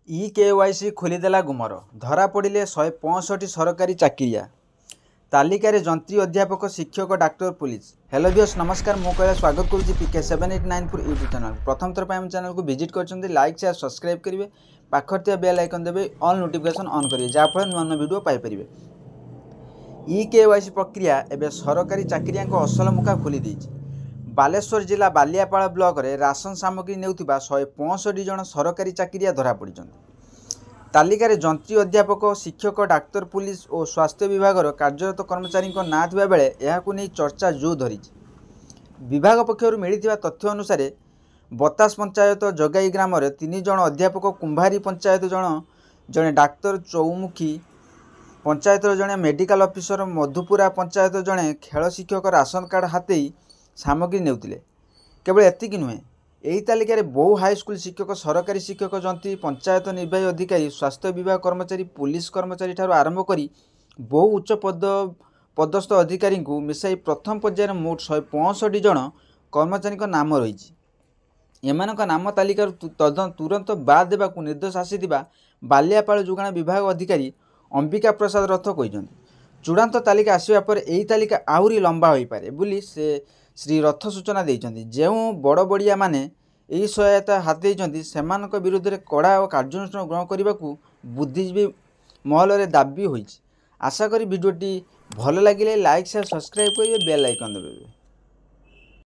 EKYC ଖୋଲିଦେଲା ଗୁମର। ଧରା ପଡ଼ିଲେ 165 ସରକାରୀ ଚାକିରିଆ। ତାଲିକାରେ ଯନ୍ତ୍ରୀ, ଅଧ୍ୟାପକ, ଶିକ୍ଷକ, ଡାକ୍ତର, ପୁଲିସ। ହେଲୋ ଭିଉୟର୍ସ, ନମସ୍କାର। ମୁଁ କହିଲେ ସ୍ୱାଗତ କରୁଛି PK7894 ୟୁଟ୍ୟୁବ୍ ଚ୍ୟାନେଲ। ପ୍ରଥମ ଥର ପାଇଁ ଆମ ଚ୍ୟାନେଲକୁ ଭିଜିଟ୍ କରିଛନ୍ତି, ଲାଇକ୍ ସେୟାର ସବସ୍କ୍ରାଇବ୍ କରିବେ, ପାଖରେ ଥିବା ବେଲ୍ ଆଇକନ୍ ଦେବେ, ଅଲ୍ ନୋଟିଫିକେସନ୍ ଅନ୍ କରିବେ, ଯାହାଫଳରେ ନୂଆ ନୂଆ ଭିଡ଼ିଓ ପାଇପାରିବେ। ଇକେୱାଇସି ପ୍ରକ୍ରିୟା ଏବେ ସରକାରୀ ଚାକିରିଆଙ୍କ ଅସଲ ମୁଖା ଖୋଲି ଦେଇଛି। ବାଲେଶ୍ୱର ଜିଲ୍ଲା ବାଲିଆପାଳ ବ୍ଲକରେ ରାସନ ସାମଗ୍ରୀ ନେଉଥିବା 165 ଜଣ ସରକାରୀ ଚାକିରିଆ ଧରାପଡ଼ିଛନ୍ତି। ତାଲିକାରେ ଯନ୍ତ୍ରୀ, ଅଧ୍ୟାପକ, ଶିକ୍ଷକ, ଡାକ୍ତର, ପୁଲିସ ଓ ସ୍ୱାସ୍ଥ୍ୟ ବିଭାଗର କାର୍ଯ୍ୟରତ କର୍ମଚାରୀଙ୍କ ନାଁ ଥିବାବେଳେ ଏହାକୁ ନେଇ ଚର୍ଚ୍ଚା ଜୋର ଧରିଛି। ବିଭାଗ ପକ୍ଷରୁ ମିଳିଥିବା ତଥ୍ୟ ଅନୁସାରେ ବତାସ ପଞ୍ଚାୟତ ଜଗାଇ ଗ୍ରାମରେ 3 ଜଣ ଅଧ୍ୟାପକ, କୁମ୍ଭାରୀ ପଞ୍ଚାୟତ ଜଣେ ଡାକ୍ତର, ଚୌମୁଖୀ ପଞ୍ଚାୟତର ଜଣେ ମେଡିକାଲ ଅଫିସର, ମଧୁପୁରା ପଞ୍ଚାୟତ ଜଣେ ଖେଳ ଶିକ୍ଷକ ରାସନ କାର୍ଡ଼ ହାତେଇ ସାମଗ୍ରୀ ନେଉଥିଲେ। କେବଳ ଏତିକି ନୁହେଁ, ଏହି ତାଲିକାରେ ବହୁ ହାଇସ୍କୁଲ ଶିକ୍ଷକ, ସରକାରୀ ଶିକ୍ଷକ, ଯନ୍ତ୍ରୀ, ପଞ୍ଚାୟତ ନିର୍ବାହୀ ଅଧିକାରୀ, ସ୍ୱାସ୍ଥ୍ୟ ବିଭାଗ କର୍ମଚାରୀ, ପୁଲିସ କର୍ମଚାରୀ ଠାରୁ ଆରମ୍ଭ କରି ବହୁ ଉଚ୍ଚ ପଦସ୍ଥ ଅଧିକାରୀଙ୍କୁ ମିଶାଇ ପ୍ରଥମ ପର୍ଯ୍ୟାୟରେ ମୋଟ 165 ଜଣ କର୍ମଚାରୀଙ୍କ ନାମ ରହିଛି। ଏମାନଙ୍କ ନାମ ତାଲିକାରୁ ତୁରନ୍ତ ବାଦ୍ ଦେବାକୁ ନିର୍ଦ୍ଦେଶ ଆସିଥିବା ବାଲିଆପାଳ ଯୋଗାଣ ବିଭାଗ ଅଧିକାରୀ ଅମ୍ବିକା ପ୍ରସାଦ ରଥ କହିଛନ୍ତି। ଚୂଡ଼ାନ୍ତ ତାଲିକା ଆସିବା ପରେ ଏହି ତାଲିକା ଆହୁରି ଲମ୍ବା ହୋଇପାରେ ବୋଲି ଶ୍ରୀ ରଥ ସୂଚନା ଦେଇଛନ୍ତି। ଯେଉଁ ବଡ଼ବଡ଼ିଆମାନେ ଏହି ସହାୟତା ହାତେଇଛନ୍ତି ସେମାନଙ୍କ ବିରୁଦ୍ଧରେ କଡ଼ା ଓ କାର୍ଯ୍ୟାନୁଷ୍ଠାନ ଗ୍ରହଣ କରିବାକୁ ବୁଦ୍ଧିଜୀବୀ ମହଲରେ ଦାବି ହୋଇଛି। ଆଶା କରି ଭିଡ଼ିଓଟି ଭଲ ଲାଗିଲେ ଲାଇକ୍ ସେୟାର ସବସ୍କ୍ରାଇବ୍ କରିବେ, ବେଲ୍ ଆଇକନ୍ ଦେବେ।